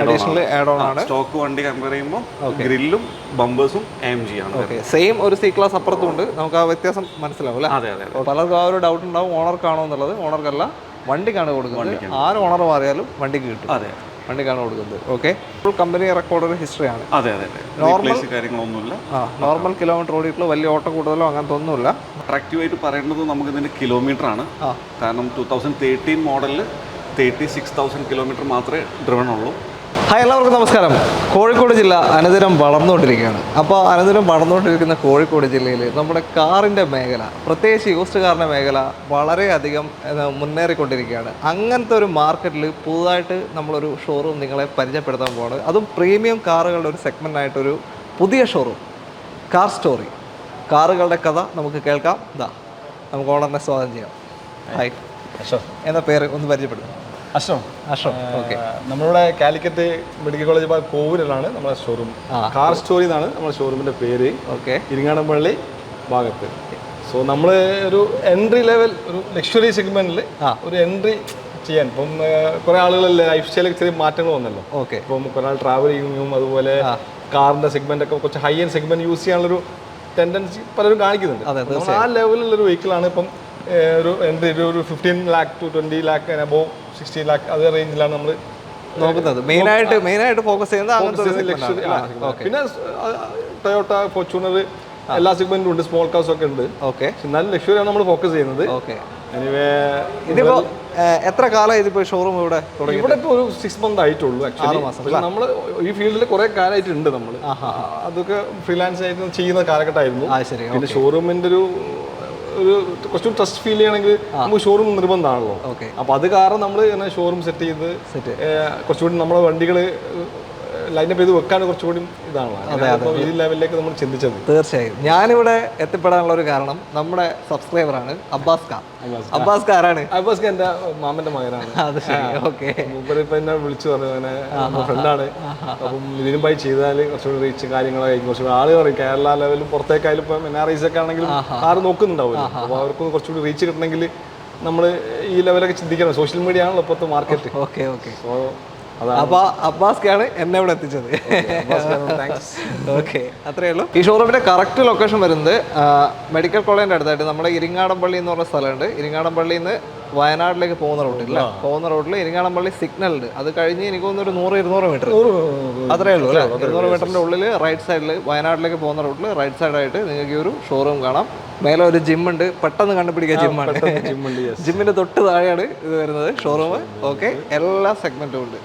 Additional add on ആണ്. Stock വണ്ടി compare ചെയ്യുമ്പോൾ ഗ്രില്ലും ബമ്പേഴ്സും AMG ആണ്. ഓക്കെ, സെയിം ഒരു C ക്ലാസ് അപ്പുറത്തും ഉണ്ട്. നമുക്ക് ആ വ്യത്യാസം മനസ്സിലാവും അല്ലേ? അതെ അതെ. പലർക്കും ആ ഒരു ഡൗട്ട് ഉണ്ടാവും, ഓണർക്കാണോ എന്നുള്ളത്. ഓണർക്കല്ല, വണ്ടിക്കാണ് കൊടുക്കുന്നത്. ആര് ഓണർ മാറിയാലും വണ്ടിക്ക് കിട്ടും. അതെ, വണ്ടിക്കാണ് കൊടുക്കുന്നത്. ഓക്കെ, ഫുൾ കമ്പനി റെക്കോർഡ് ഹിസ്റ്ററിയാണ്. അതെ അതെ. നോർമൽ കാര്യങ്ങളൊന്നുമില്ല. നോർമൽ കിലോമീറ്റർ ഓടിയിട്ടുള്ള വലിയ ഓട്ടോ കൂടുതലോ അങ്ങനത്തെ ഒന്നുമില്ല. അട്രാക്റ്റീവായിട്ട് പറയേണ്ടത് നമുക്ക് ഇതിൻ്റെ കിലോമീറ്റർ ആണ്. കാരണം 2013 മോഡലിൽ 36,000 കിലോമീറ്റർ മാത്രമേ ഡ്രിവൺ ഉള്ളൂ. ഹായ്, എല്ലാവർക്കും നമസ്കാരം. കോഴിക്കോട് ജില്ല അനുദിനം വളർന്നുകൊണ്ടിരിക്കുകയാണ്. അപ്പോൾ അനുദിനം വളർന്നുകൊണ്ടിരിക്കുന്ന കോഴിക്കോട് ജില്ലയിൽ നമ്മുടെ കാറിൻ്റെ മേഖല, പ്രത്യേകിച്ച് യൂസ്ഡ് കാറിൻ്റെ മേഖല വളരെയധികം മുന്നേറിക്കൊണ്ടിരിക്കുകയാണ്. അങ്ങനത്തെ ഒരു മാർക്കറ്റിൽ പുതുതായിട്ട് നമ്മളൊരു ഷോറൂം നിങ്ങളെ പരിചയപ്പെടുത്താൻ പോവാണ്. അതും പ്രീമിയം കാറുകളുടെ ഒരു സെഗ്മെൻറ്റായിട്ടൊരു പുതിയ ഷോറൂം, കാർ സ്റ്റോറി. കാറുകളുടെ കഥ നമുക്ക് കേൾക്കാം. നമുക്ക് ഓണറിനെ സ്വാഗതം ചെയ്യാം. ഹായ് അശോക് എന്ന പേര് ഒന്ന് പരിചയപ്പെടുത്തും. അശോക്. ഓക്കെ, നമ്മളുടെ കാലിക്കറ്റ് മെഡിക്കൽ കോളേജ് കോവൂരിലാണ് നമ്മുടെ ഷോറൂം. കാർ സ്റ്റോറി എന്നാണ് നമ്മുടെ ഷോറൂമിൻ്റെ പേര്. ഓക്കെ, ഇരിങ്ങാടൻപള്ളി ഭാഗത്ത്. സോ നമ്മൾ ഒരു എൻട്രി ലെവൽ, ഒരു ലക്ഷറി സെഗ്മെന്റിൽ ഒരു എൻട്രി ചെയ്യാൻ ഇപ്പം കുറേ ആളുകൾ ലൈഫ് സ്റ്റൈലിൽ ചെറിയ മാറ്റങ്ങൾ വന്നല്ലോ. ഓക്കെ, ഇപ്പം കുറേ ആൾ ട്രാവലിങ്ങും അതുപോലെ കാറിൻ്റെ സെഗ്മെന്റ് ഒക്കെ കുറച്ച് ഹൈ എൻഡ് സെഗ്മെന്റ് യൂസ് ചെയ്യാനുള്ളൊരു ടെൻഡൻസി പലരും കാണിക്കുന്നുണ്ട്. ആ ലെവലിലുള്ളൊരു വെഹിക്കിളാണ് ഇപ്പം ഒരു എൻട്രി ഒരു 15 lakh to 20 lakh above 16 lakh അത് റേഞ്ചിലാണ് നമ്മൾ നോക്കുന്നത്. മെയിനായിട്ട് ഫോക്കസ് ചെയ്യുന്നത് അങ്ങനത്തെ ലക്ഷറി. പിന്നെ ടൊയോട്ട, ഫോർച്യൂണർ എല്ലാ സെഗ്മെന്റും ഉണ്ട്, സ്മോൾ കാർസ് ഒക്കെ ഉണ്ട്. ഓക്കെ, എന്നാലും ലക്ഷറിയാണ് നമ്മൾ ഫോക്കസ് ചെയ്യുന്നത്. ഓക്കെ. എനിവേ, ഇതിപ്പോ എത്ര കാലം ഇതിപ്പോ ഷോറൂം ഇവിടെ ഇവിടെ ഇപ്പോൾ ഒരു 6 months ആയിട്ടുള്ളൂ. ആക്ച്വലി നമ്മൾ ഈ ഫീൽഡിൽ കുറെ കാലമായിട്ടുണ്ട്. നമ്മൾ അതൊക്കെ ഫ്രീലാൻസ് ആയിട്ട് ചെയ്യുന്ന കാലഘട്ടമായിരുന്നു. പിന്നെ ഷോറൂമിന്റെ ഒരു കുറച്ചും ട്രസ്റ്റ് ഫീൽ ചെയ്യണമെങ്കിൽ നമുക്ക് ഷോറൂം നിർബന്ധമാണല്ലോ. അപ്പൊ അത് കാരണം നമ്മൾ ഷോറൂം സെറ്റ് ചെയ്ത് കുറച്ചുകൂടി നമ്മളെ വണ്ടികൾ ലൈനപ്പ് ചെയ്ത് വെക്കാൻ കുറച്ചുകൂടി ഇതാണ് ഈ ലെവലിലേക്ക് നമ്മൾ ചിന്തിച്ചത്. തീർച്ചയായും ഞാനിവിടെ എത്തിപ്പെടാനുള്ള ഒരു കാരണം നമ്മുടെ സബ്സ്ക്രൈബറാണ് അബ്ബാസ് ഖാൻ. അബ്ബാസ് ഖാനാണ്. അബ്ബാസ് ഖാൻ എൻ്റെ മാമന്റെ മകനാണ്. അത് ശരി. ഓക്കെ, ഇപ്പൊ എന്നെ വിളിച്ചു പറഞ്ഞു, അങ്ങനെ ഫ്രണ്ടാണ്. അപ്പം ഇതിനുമായി ചെയ്താൽ കുറച്ചുകൂടി റീച്ച് കാര്യങ്ങളായിരിക്കും. കുറച്ചുകൂടി ആളുകൾ പറയും കേരള ലെവലും പുറത്തേക്കായാലും ഇപ്പം NRIs ഒക്കെ ആണെങ്കിലും ആരും നോക്കുന്നുണ്ടാവില്ല. അപ്പോൾ അവർക്ക് കുറച്ചുകൂടി റീച്ച് കിട്ടണമെങ്കിൽ നമ്മൾ ഈ ലെവലൊക്കെ ചിന്തിക്കണം. സോഷ്യൽ മീഡിയ ആണല്ലോ ഇപ്പോഴത്തെ മാർക്കറ്റ്. Okay, okay. അപ്പൊ അബ്ബാസ്ക്കാണ് എന്നെ ഇവിടെ എത്തിച്ചത്. ഓക്കെ, അത്രേ ഉള്ളൂ. ഈ ഷോറൂമിന്റെ കറക്റ്റ് ലൊക്കേഷൻ വരുന്നത് മെഡിക്കൽ കോളേജിന്റെ അടുത്തായിട്ട് നമ്മുടെ ഇരിങ്ങാടൻപള്ളി എന്ന് പറഞ്ഞ സ്ഥലമുണ്ട്. ഇരിങ്ങാടൻപള്ളിയിൽ നിന്ന് വയനാട്ടിലേക്ക് പോകുന്ന റോഡിൽ ഇരിങ്ങാടൻപള്ളി സിഗ്നൽ ഉണ്ട്. അത് കഴിഞ്ഞ് എനിക്ക് തോന്നുന്നു ഒരു 100-200 മീറ്റർ അത്രേ ഉള്ളൂ അല്ലേ? 200 മീറ്ററിന്റെ ഉള്ളിൽ റൈറ്റ് സൈഡിൽ വയനാട്ടിലേക്ക് പോകുന്ന റോഡിൽ റൈറ്റ് സൈഡായിട്ട് നിങ്ങൾക്ക് ഈ ഒരു ഷോറൂം കാണാം. മേലെ ഒരു ജിം ഉണ്ട്, പെട്ടെന്ന് കണ്ടുപിടിക്കുക ജിമ്മാണ്. ജിമ്മിന്റെ തൊട്ട് താഴെയാണ് ഇത് വരുന്നത് ഷോറൂം. ഓക്കെ, എല്ലാ സെഗ്മെന്റും ഉണ്ട്.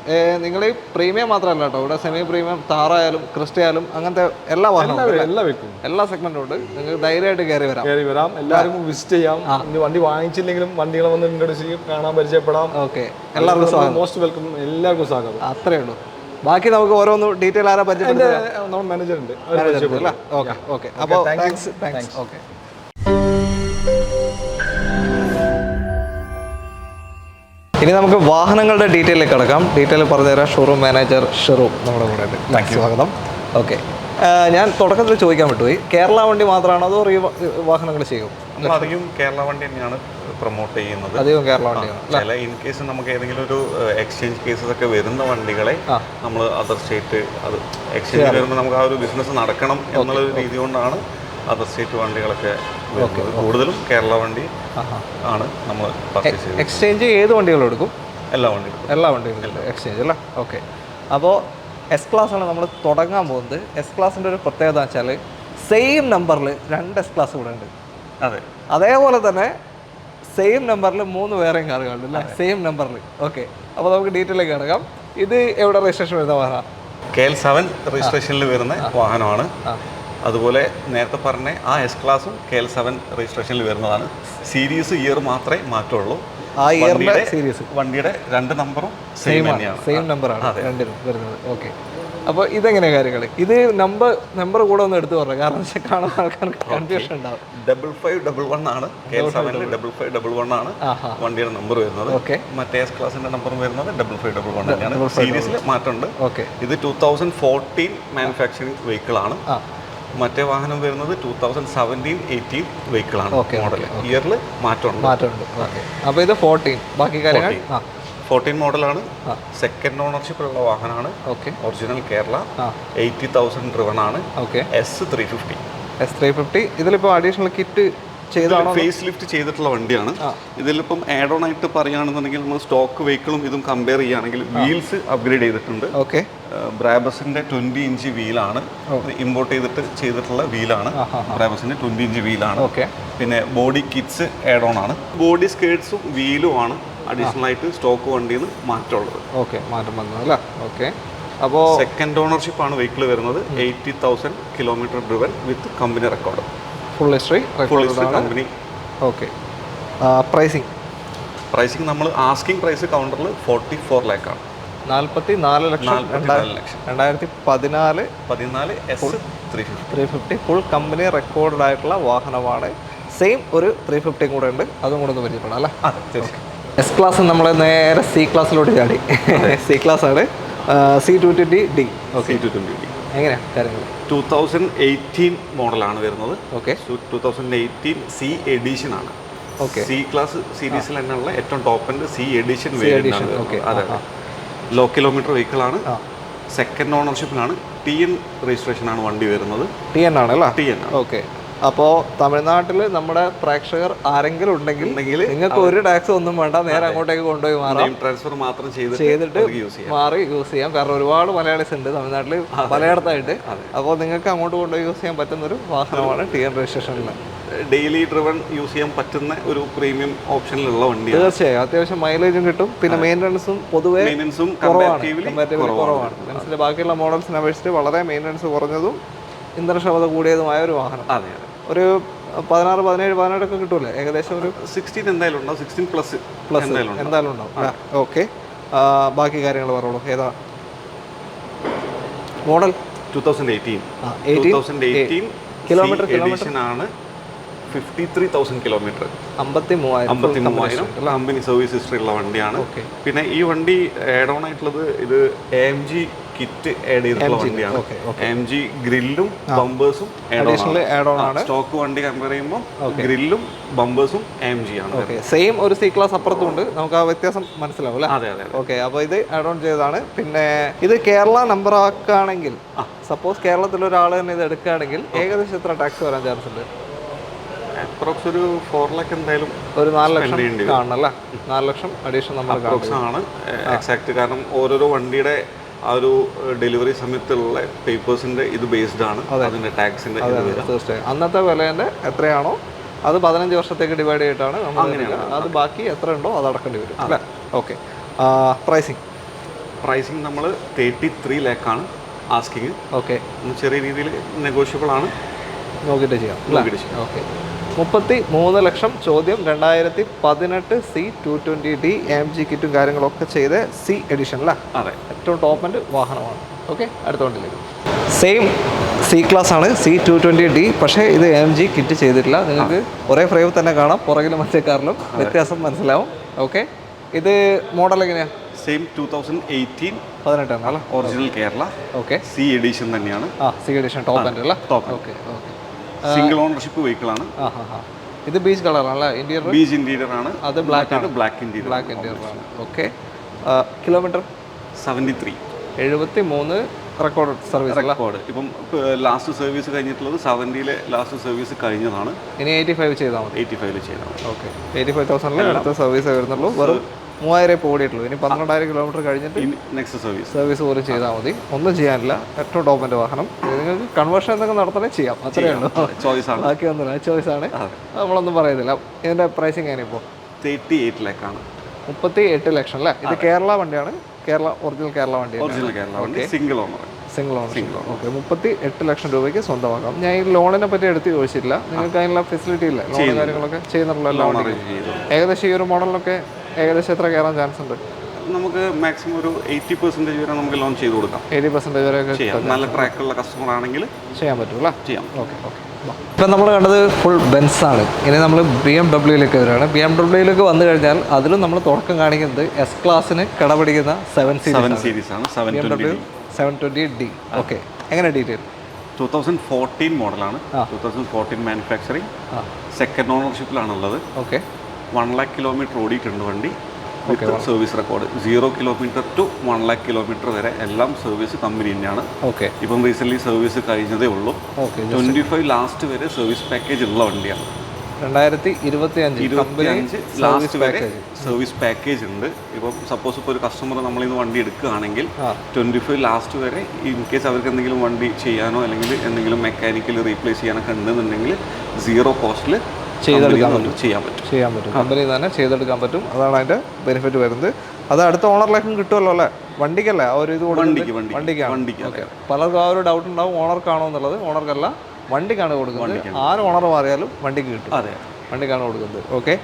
നിങ്ങൾ ഈ പ്രീമിയം മാത്രമല്ല കേട്ടോ, ഇവിടെ സെമി പ്രീമിയം, താറായാലും ക്രിസ്റ്റ ആയാലും അങ്ങനത്തെ എല്ലാ വാഹനവും എല്ലാ സെഗ്മെന്റും ഉണ്ട്. നിങ്ങൾക്ക് ധൈര്യമായിട്ട് കയറി വരാം. എല്ലാവർക്കും വിസിറ്റ് ചെയ്യാം. വണ്ടി വാങ്ങിച്ചില്ലെങ്കിലും വണ്ടികളെ വന്ന് കാണാൻ പരിചയപ്പെടാം. ഓക്കെ, എല്ലാവർക്കും സ്വാഗതം. Most welcome. എല്ലാവർക്കും സ്വാഗതം. അത്രേ ഉള്ളൂ. ബാക്കി നമുക്ക് ഓരോന്ന് ഡീറ്റെയിൽ ആരാ പരിചയപ്പെടുത്തുക? നമ്മുടെ മാനേജർ ഉണ്ട്. ഓക്കെ, അപ്പോൾ താങ്ക്സ്. ഓക്കെ, ഇനി നമുക്ക് വാഹനങ്ങളുടെ ഡീറ്റെയിലേക്ക് കിടക്കാം. ഡീറ്റെയിൽ പറഞ്ഞുതരാം ഷോറൂം മാനേജർ ഷെറൂം നമ്മുടെ കൂടെ ഉണ്ട്. സ്വാഗതം. ഓക്കെ, ഞാൻ തുടക്കത്തിൽ ചോദിക്കാൻ വിട്ടുപോയി, കേരള വണ്ടി മാത്രമാണോ അതോ വാഹനങ്ങൾ ചെയ്യും? അധികം കേരള വണ്ടി തന്നെയാണ് പ്രൊമോട്ട് ചെയ്യുന്നത്. അധികം കേരള വണ്ടിയാണ്. ചില ഇൻ കേസ് നമുക്ക് ഏതെങ്കിലും ഒരു എക്സ്ചേഞ്ച് കേസസ് ഒക്കെ വരുന്ന വണ്ടികളെ നമ്മൾ അതർ സ്റ്റേറ്റ് അത് എക്സ്ചേഞ്ച് വരുമ്പോൾ നമുക്ക് ആ ഒരു ബിസിനസ് നടക്കണം എന്നുള്ള രീതി കൊണ്ടാണ് അതർ സ്റ്റേറ്റ് വണ്ടികളൊക്കെ കൂടുതലും കേരള വണ്ടി ആണ് നമ്മൾ പർച്ചേസ് ചെയ്യുന്നത്. എക്സ്ചേഞ്ച് ഏത് വണ്ടികളും എടുക്കും? എല്ലാ വണ്ടികളും എക്സ്ചേഞ്ച് അല്ല. ഓക്കെ, അപ്പോൾ എസ് ക്ലാസ് ആണ് നമ്മൾ തുടങ്ങാൻ പോകുന്നത്. എസ് ക്ലാസിൻ്റെ ഒരു പ്രത്യേകത വെച്ചാൽ സെയിം നമ്പറിൽ 2 എസ് ക്ലാസ് ഇവിടെ ഉണ്ട്. അതെ, അതേപോലെ തന്നെ സെയിം നമ്പറിൽ 3 വേറെയും കാറുകളുണ്ട് അല്ലേ? സെയിം നമ്പറിൽ. ഓക്കെ, അപ്പോൾ നമുക്ക് ഡീറ്റെയിലേക്ക് കിടക്കാം. ഇത് എവിടെ രജിസ്ട്രേഷൻ വരുന്ന വാഹനം? KL7 രജിസ്ട്രേഷനിൽ വരുന്ന വാഹനമാണ്. അതുപോലെ നേരത്തെ പറഞ്ഞ ആ എസ് ക്ലാസും KL7 രജിസ്ട്രേഷനിൽ വരുന്നതാണ്. സീരീസ് ഇയർ മാത്രമേ മാറ്റുള്ളൂ. ആ ഇയറിന്റെ സീരീസ് വണ്ടിയുടെ 2 നമ്പറും സെയിം നമ്പറാണ് രണ്ടിനും വരുന്നത്. ഓക്കെ, അപ്പോൾ ഇതെങ്ങനെയാണ് കാര്യങ്ങൾ? ഇത് നമ്പർ കൂടെ ഒന്ന് എടുത്തു പറഞ്ഞു, കാരണം കാണുന്ന ആൾക്കാർക്ക് കൺഫ്യൂഷൻ ഉണ്ടാവും. 5511 ആണ്. KL7 5511 ആണ് വണ്ടിയുടെ നമ്പർ വരുന്നത്. മറ്റേ എസ് ക്ലാസിന്റെ നമ്പർ വരുന്നത് 5511 തന്നെയാണ്. സീരീസിൽ മാറ്റമുണ്ട്. ഇത് 2014 മാനുഫാക്ചറിംഗ് വെഹിക്കിൾ ആണ്. മറ്റേ വാഹനം വരുന്നത് 2017-18 വെഹിക്കിൾ ആണ്. മോഡൽ ഇയറിൽ മാറ്റമുണ്ട്. അപ്പോൾ ഇത് 14. ബാക്കി കാര്യങ്ങൾ 14 മോഡലാണ്, സെക്കൻഡ് ഓണർഷിപ്പിലുള്ള വാഹനമാണ്. ഓക്കെ. ഒറിജിനൽ കേരള, 80,000 ഡ്രിവൺ ആണ്. ഓക്കെ. S350. S350 ഇതിലിപ്പോൾ അഡീഷണൽ കിറ്റ് ചെയ്താണോ? ഫേസ് ലിഫ്റ്റ് ചെയ്തിട്ടുള്ള വണ്ടിയാണ്. ഇതിലിപ്പം ആഡ് ഓൺ ആയിട്ട് പറയുകയാണെന്നുണ്ടെങ്കിൽ നമ്മൾ സ്റ്റോക്ക് വെഹിക്കിളും ഇതും കമ്പയർ ചെയ്യുകയാണെങ്കിൽ വീൽസ് അപ്ഗ്രേഡ് ചെയ്തിട്ടുണ്ട്. ഓക്കെ. ബ്രാബസിന്റെ 20 ഇഞ്ച് വീലാണ് ഇമ്പോർട്ട് ചെയ്തിട്ടുള്ള വീലാണ്. ബ്രാബസിന്റെ 20 ഇഞ്ച് വീലാണ്. ഓക്കെ. പിന്നെ ബോഡി കിറ്റ്സ് ആഡ് ഓൺ ആണ്. ബോഡി സ്കേർട്സും വീലും ആണ് അഡീഷണൽ ആയിട്ട് സ്റ്റോക്ക് വണ്ടിയിൽ നിന്ന് മാറ്റമുള്ളത്. ഓക്കെ, മാറ്റം വന്നത് അല്ല. ഓക്കെ. അപ്പോൾ സെക്കൻഡ് ഓണർഷിപ്പ് ആണ് വെഹിക്കിൾ വരുന്നത്. 80,000 കിലോമീറ്റർ ഡ്രിവൻ വിത്ത് company record. Full history company. Okay. Pricing നമ്മൾ ആസ്കിംഗ് പ്രൈസ് കൗണ്ടറിൽ 44 ലാഖാണ്. 44 ലക്ഷം. 2014 S350 ഫുൾ കമ്പനി റെക്കോർഡ് ആയിട്ടുള്ള വാഹനമാണ്. സെയിം ഒരു 350 കൂടെ ഉണ്ട്, അതും കൂടെ ഒന്ന് പരിചയപ്പെടാം അല്ലേ? എസ് ക്ലാസ് നമ്മൾ നേരെ സി ക്ലാസ്സിലോട്ട് ചാടി. സി ക്ലാസ് ആണ്, C220D. എങ്ങനെയാണ് കാര്യങ്ങൾ? 2018 മോഡലാണ് വരുന്നത്. ഓക്കെ. 2018 സി എഡിഷൻ ആണ്. ഓക്കെ. സി ക്ലാസ് സീരീസിൽ തന്നെയുള്ള ഏറ്റവും top end C edition. Okay. അതെ, ലോ കിലോമീറ്റർ വെഹിക്കിൾ ആണ്. സെക്കൻഡ് ഓണർഷിപ്പിലാണ്. TN രജിസ്ട്രേഷൻ ആണ് വണ്ടി വരുന്നത്. TN ആണ് അല്ലേ? TN. ഓക്കെ. അപ്പോൾ തമിഴ്നാട്ടിൽ നമ്മുടെ പ്രേക്ഷകർ ആരെങ്കിലും ഉണ്ടെങ്കിൽ നിങ്ങൾക്ക് ഒരു ടാക്സ് ഒന്നും വേണ്ട, നേരെ അങ്ങോട്ടേക്ക് കൊണ്ടുപോയി മാറാം. ട്രാൻസ്ഫർ മാത്രം ചെയ്തിട്ട് മാറി യൂസ് ചെയ്യാം. കാരണം ഒരുപാട് മലയാളീസ് ഉണ്ട് തമിഴ്നാട്ടിൽ പലയിടത്തായിട്ട്. അപ്പോൾ നിങ്ങൾക്ക് അങ്ങോട്ട് കൊണ്ടുപോയി യൂസ് ചെയ്യാൻ പറ്റുന്ന ഒരു വാഹനമാണ് TN രജിസ്ട്രേഷനിൽ. ഡെയിലി ഡ്രിവൺ യൂസ് ചെയ്യാൻ പറ്റുന്ന ഒരു പ്രീമിയം ഓപ്ഷനിലുള്ള വണ്ടിയാണ്. തീർച്ചയായും അത്യാവശ്യം മൈലേജും കിട്ടും. പിന്നെ മെയിൻ്റനൻസും പൊതുവെ കുറവാണ്. മനസ്സിൽ ബാക്കിയുള്ള മോഡൽസിനെ അപേക്ഷിച്ച് വളരെ മെയിൻ്റനൻസ് കുറഞ്ഞതും ഇന്ധനക്ഷമത കൂടിയതുമായ ഒരു വാഹനം. അതെ. ഒരു 16, 17, 18 ഒക്കെ കിട്ടൂലേ? ഏകദേശം ഒരു 16 എന്തായാലും ഉണ്ടാവും. 16 പ്ലസ് എന്തായാലും ഉണ്ടാവും. ഓക്കെ. ബാക്കി കാര്യങ്ങൾ പറഞ്ഞോളൂ. ഏതാ മോഡൽ? 2018 കിലോമീറ്റർ ആണ്. 53,000 കിലോമീറ്റർ. 53,000 കമ്പനി സർവീസ് ഹിസ്റ്ററി ഉള്ള വണ്ടിയാണ്. പിന്നെ ഈ വണ്ടി ആഡ് ഓൺ ആയിട്ടുള്ളത് ഇത് AMG കിറ്റ് ആഡ് ചെയ്തിട്ടുള്ള വണ്ടിയാണ്. AMG ഗ്രില്ലും ബമ്പേഴ്സും ആഡ് ഓൺ ആണ്. സ്റ്റോക്ക് വണ്ടി കമ്പയർ ചെയ്യുമ്പോൾ ഗ്രില്ലും ബമ്പേഴ്സും AMG ആണ്. സെയിം ഒരു സി ക്ലാസ് അപ്പുറത്തുണ്ട്, നമുക്ക് ആ വ്യത്യാസം മനസ്സിലാവും അല്ലേ? അതെ. ഓക്കെ. അപ്പോൾ ഇത് ആഡ് ഓൺ ചെയ്തതാണ്. പിന്നെ ഇത് കേരള നമ്പർ ആക്കുകയാണെങ്കിൽ, സപ്പോസ് കേരളത്തിലൊരാൾ തന്നെ ഇത് എടുക്കുകയാണെങ്കിൽ ഏകദേശം എത്ര ടാക്സ് വരാൻ ചാൻസ് ഉണ്ട്? അപ്രോക്സ് ഒരു 4 ലക്ഷം എന്തായാലും, ഒരു 4 ലക്ഷം കാണണല്ലേ? 4 ലക്ഷം അഡീഷൻ നമ്മൾ ആണ് എക്സാക്ട്. കാരണം ഓരോരോ വണ്ടിയുടെ ആ ഒരു ഡെലിവറി സമയത്തുള്ള പേപ്പേഴ്സിന്റെ ഇത് ബേസ്ഡ് ആണ് അതിന്റെ ടാക്സിന്റെ. തീർച്ചയായും അന്നത്തെ വിലേന്റെ എത്രയാണോ അത് 15 വർഷത്തേക്ക് ഡിവൈഡ് ചെയ്തിട്ടാണ് നമ്മൾ, അത് ബാക്കി എത്ര ഉണ്ടോ അത് അടക്കേണ്ടി വരും അല്ലേ? ഓക്കെ. പ്രൈസിങ് നമ്മൾ 33 ലാഖാണ് ആസ്കിങ്. ഓക്കെ. ചെറിയ രീതിയിൽ നെഗോഷ്യബിൾ ആണ്, നോക്കിയിട്ട് ചെയ്യാം. ഓക്കെ. 33 ലക്ഷം ചോദ്യം. 2018 C220D AMG കിറ്റും കാര്യങ്ങളൊക്കെ ചെയ്ത് സി എഡിഷൻ അല്ലേ? അതെ. ഏറ്റവും ടോപ്പ് എൻഡ് വാഹനമാണ്. ഓക്കെ. അടുത്ത വണ്ടിയിലേക്ക് സെയിം സി ക്ലാസ് ആണ്, C220D. പക്ഷേ ഇത് AMG കിറ്റ് ചെയ്തിട്ടില്ല. നിങ്ങൾക്ക് ഒരേ ഫ്രെയിം തന്നെ കാണാം, പുറകിലും മറ്റേ കാറിലും വ്യത്യാസം മനസ്സിലാവും. ഓക്കെ. ഇത് മോഡൽ എങ്ങനെയാണ്? സെയിം 2018 18 അല്ലേ? Original Kerala. Okay. C edition തന്നെയാണ്. സി എഡിഷൻ ടോപ്പ് എൻഡ് അല്ലേ? ഓക്കെ. സിംഗിൾ ഓണർഷിപ്പ് വെഹിക്കിൾ ആണ്. ഇത് ബീച്ച് കളറാണല്ലേ? ഇന്റീരിയർ ബീച്ച് ഇന്റീരിയർ ആണ്. അത് ബ്ലാക്ക് ആണ്. ബ്ലാക്ക് ഇന്റീരിയർ ആണ്. ഓക്കെ. Kilometre 73 record service. ഇപ്പം ലാസ്റ്റ് സർവീസ് കഴിഞ്ഞിട്ടുള്ളത് 70-ലെ ലാസ്റ്റ് സർവീസ് കഴിഞ്ഞതാണ്. ഇനി 85 ചെയ്താൽ മതി. 85 ചെയ്താൽ മതി. ഓക്കെ. 85,000 അടുത്ത സർവീസ് വരുന്നുള്ളൂ. വെറും 3000 ഇപ്പോൾ ഓടിയിട്ടുള്ളൂ. ഇനി 12,000 കിലോമീറ്റർ കഴിഞ്ഞിട്ട് നെക്സ്റ്റ് സർവീസ് പോലും ചെയ്താൽ മതി. ഒന്നും ചെയ്യാനില്ല. ഏറ്റവും ടോപ്പിൻ്റെ വാഹനം. നിങ്ങൾക്ക് കൺവേർഷൻ എന്തെങ്കിലും നടത്തണേ ചെയ്യാം, അത്രയേ ഉള്ളൂ. ചോയ്സാണ്, ബാക്കിയൊന്നുമില്ല, ചോയ്സാണ്. നമ്മളൊന്നും പറയുന്നില്ല. ഇതിൻ്റെ പ്രൈസിങ് എങ്ങനെ ഇപ്പോൾ? 38 ലാഖാണ്. 38 ലക്ഷം അല്ലേ? ഇത് കേരള വണ്ടിയാണ്. ഒറിജിനൽ കേരള വണ്ടി. Single owner. ഓക്കെ. 38 ലക്ഷം രൂപയ്ക്ക് സ്വന്തമാക്കാം. ഞാൻ ഈ ലോണിനെ പറ്റി എടുത്ത് ചോദിച്ചില്ല. നിങ്ങൾക്ക് അതിനുള്ള ഫെസിലിറ്റി ഇല്ല? ലോൺ കാര്യങ്ങളൊക്കെ ചെയ്യുന്നുള്ളൂ. ഏകദേശം ഈ ഒരു മോഡലിനൊക്കെ ഏകദേശം എത്ര കയറാൻ ചാൻസ് ഉണ്ട്? നമുക്ക് മാക്സിമം ഒരു 80% വരെ നമുക്ക് ലോൺ ചെയ്ത് കൊടുക്കാം. 80% വരെ നല്ല ട്രാക്കുള്ള കസ്റ്റമർ ആണെങ്കിൽ ചെയ്യാൻ പറ്റുമല്ലോ? ചെയ്യാം. ഓക്കെ. ഇപ്പം നമ്മൾ കണ്ടത് ഫുൾ ബെൻസ് ആണ്. ഇനി നമ്മൾ BMW-യിലേക്ക് വരികയാണ്. BMW-യിലേക്ക് വന്നു കഴിഞ്ഞാൽ അതിലും നമ്മൾ തുടക്കം കാണിക്കുന്നത് എസ് ക്ലാസ്സിന് കടപിടിക്കുന്ന 7 സീരീസ് ആണ്. BMW 720D. ഓക്കെ. എങ്ങനെ ഡീറ്റെയിൽ? 2014 മോഡലാണ്. 2014 മാനുഫാക്ചറിങ്. സെക്കൻഡ് ഓണർഷിപ്പിലാണുള്ളത്. ഓക്കെ. 1 lakh കിലോമീറ്റർ ഓടിയിട്ടുണ്ട് വണ്ടി. With service record 0 kilometre to 1 lakh kilometre വരെ എല്ലാം സർവീസ് കമ്പനി തന്നെയാണ്. ഓക്കെ. ഇപ്പം റീസെൻ്റ്ലി സർവീസ് കഴിഞ്ഞതേ ഉള്ളൂ. 25 ലാസ്റ്റ് വരെ സർവീസ് പാക്കേജ് ഉള്ള വണ്ടിയാണ്. 2025 ലാസ്റ്റ് വരെ സർവീസ് പാക്കേജ് ഉണ്ട്. ഇപ്പം സപ്പോസ് ഇപ്പോൾ ഒരു കസ്റ്റമർ നമ്മളിൽ നിന്ന് വണ്ടി എടുക്കുകയാണെങ്കിൽ 25 ലാസ്റ്റ് വരെ ഇൻ കേസ് അവർക്ക് എന്തെങ്കിലും വണ്ടി ചെയ്യാനോ അല്ലെങ്കിൽ എന്തെങ്കിലും മെക്കാനിക്കൽ റീപ്ലേസ് ചെയ്യാനൊക്കെ ഉണ്ടെന്നുണ്ടെങ്കിൽ 0 കോസ്റ്റിൽ ചെയ്യാൻ പറ്റും. കമ്പനി തന്നെ ചെയ്തെടുക്കാൻ പറ്റും. അതാണ് അതിൻ്റെ ബെനിഫിറ്റ് വരുന്നത്. അത് അടുത്ത ഓണറിലേക്കും കിട്ടുമല്ലോ അല്ലേ? വണ്ടിക്കല്ലേ ആ ഒരു ഇത് വണ്ടിക്കാണ്. ഓക്കെ. പലർക്കും ആ ഒരു ഡൗട്ട് ഉണ്ടാവും, ഓണർക്കാണോ എന്നുള്ളത്. ഓണർക്കല്ല, വണ്ടിക്കാണ് കൊടുക്കുന്നത്. ആര് ഓണർ മാറിയാലും വണ്ടിക്ക് കിട്ടും. അതെ, വണ്ടിക്കാണ് കൊടുക്കുന്നത്. ഓക്കെ.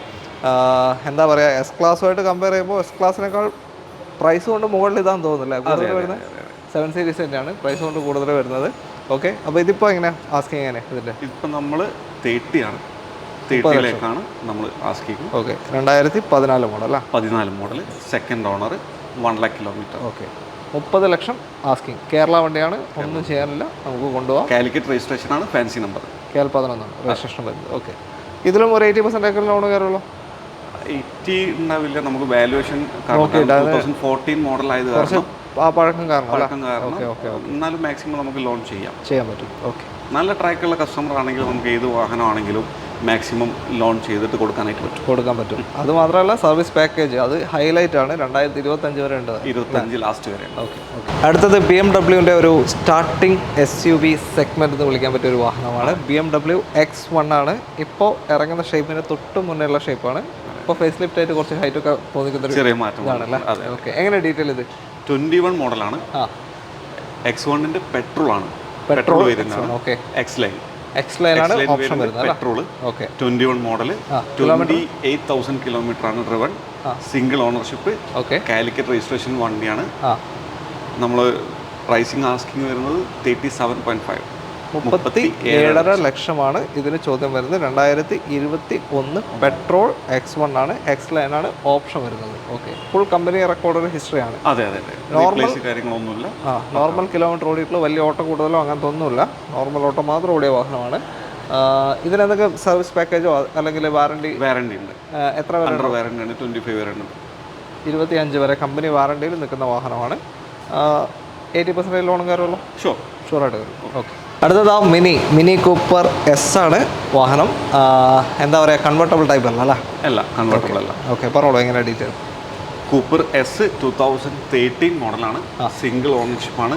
എന്താ പറയുക, എസ് ക്ലാസ്സുമായിട്ട് കമ്പയർ ചെയ്യുമ്പോൾ എസ് ക്ലാസ്സിനേക്കാൾ പ്രൈസ് കൊണ്ട് മുകളിൽ ഇതാന്ന് തോന്നുന്നില്ല, കൂടുതൽ വരുന്നത് 7 സീരീസ് തന്നെയാണ് പ്രൈസ് കൊണ്ട് കൂടുതൽ വരുന്നത്. ഓക്കെ. അപ്പോൾ ഇതിപ്പോൾ എങ്ങനെയാണ് ആസ്കിങ് എങ്ങനെയാണ് ഇതിൻ്റെ? ഇപ്പം നമ്മൾ 30 ആണ്, 30 നമ്മൾ asking. Okay. 2014 model 14 model, second owner, 1 lakh kilometre. Okay. 30 ലക്ഷം ആസ്കിങ്. കേരള വണ്ടിയാണ്, ഒന്നും ചെയ്യാനില്ല, നമുക്ക് കൊണ്ടുപോകാം. കാലിക്കറ്റ് രജിസ്ട്രേഷൻ ആണ്, ഫാൻസി നമ്പർ KL 11 രജിസ്ട്രേഷൻ വരുന്നത്. ഓക്കെ. ഇതിലും ഒരു 80% ലോൺ കയറുള്ളൂ? 80 ഉണ്ടാവില്ല, നമുക്ക് വാല്യുവേഷൻ 2014 മോഡൽ ആയത് കാരണം ആ പഴക്കം കാരണം എന്നാലും മാക്സിമം നമുക്ക് ലോൺ ചെയ്യാൻ പറ്റും. ഓക്കെ. നല്ല ട്രാക്കുള്ള കസ്റ്റമർ ആണെങ്കിൽ നമുക്ക് ഏത് വാഹനമാണെങ്കിലും മാക്സിമം ലോൺ ചെയ്തിട്ട് കൊടുക്കാൻ പറ്റും. അത് മാത്രമല്ല സർവീസ് പാക്കേജ് അത് ഹൈലൈറ്റ് ആണ്. 2025 വരെ ഉണ്ട്, 25 ലാസ്റ്റ് വരെ. ഓക്കെ. അടുത്തത് BMW ഒരു സ്റ്റാർട്ടിംഗ് SUV സെഗ്മെന്റ് എന്ന് വിളിക്കാൻ പറ്റിയ ഒരു വാഹനമാണ്. BMW X1 ആണ്. ഇപ്പോൾ ഇറങ്ങുന്ന ഷേപ്പിന് തൊട്ട് മുന്നേയുള്ള ഷേപ്പാണ്. ഇപ്പോൾ ഫേസ് ലിഫ്റ്റ് ആയിട്ട് കുറച്ച് ഹൈറ്റ് ഒക്കെ തോന്നിക്കുന്ന ചെറിയ മാറ്റമാണല്ലേ. ഓക്കെ. എങ്ങനെ ഡീറ്റെയിൽ ഇത്? 21 മോഡലാണ്. X1 പെട്രോൾ ആണ്. പെട്രോൾ വരുന്നതാണ്. ഓക്കെ. X-Line ആണ് ഓപ്ഷൻ വരുന്നത്. പെട്രോൾ. ഓക്കെ. 21 മോഡൽ, 28,000 കിലോമീറ്റർ ആണ് driven. Single ownership. Okay. Calicut registration വണ്ടിയാണ്. നമ്മൾ പ്രൈസിങ് ആസ്കിങ് വരുന്നത് 37.5, 37.5 ലക്ഷമാണ് ഇതിന് ചോദ്യം വരുന്നത്. 2021 പെട്രോൾ X1 ആണ്. X-Line ആണ് ഓപ്ഷൻ വരുന്നത്. ഓക്കെ. ഫുൾ കമ്പനി റെക്കോർഡ് ഹിസ്റ്ററിയാണ്. അതെ. നോർമൽ കാര്യങ്ങളൊന്നുമില്ല. നോർമൽ കിലോമീറ്റർ ഓടിയിട്ടുള്ള വലിയ ഓട്ടോ കൂടുതലോ അങ്ങനത്തെ ഒന്നുമില്ല. നോർമൽ ഓട്ടോ മാത്രം ഓടിയ വാഹനമാണ്. ഇതിനെന്തൊക്കെ സർവീസ് പാക്കേജോ അല്ലെങ്കിൽ വാറണ്ടി ഉണ്ട്. എത്ര വരെ? വാറണ്ടി ഉണ്ട്, 25 വരെ ഉണ്ട്. 25 വരെ കമ്പനി വാറണ്ടിയിൽ നിൽക്കുന്ന വാഹനമാണ്. 80% ലോൺ കയറുമല്ലോ? ഷുവറായിട്ട് കയറും. ഓക്കെ. അടുത്തത് മിനി കൂപ്പർ S ആണ് വാഹനം. എന്താ പറയുക, കൺവേർട്ടബിൾ ടൈപ്പ് അല്ല, കൺവേർട്ടബിൾ അല്ല. ഓക്കെ. പറഞ്ഞോളൂ എങ്ങനെ ഡീറ്റെയിൽ. കൂപ്പർ S 2013 മോഡലാണ്. സിംഗിൾ ഓണർഷിപ്പ് ആണ്.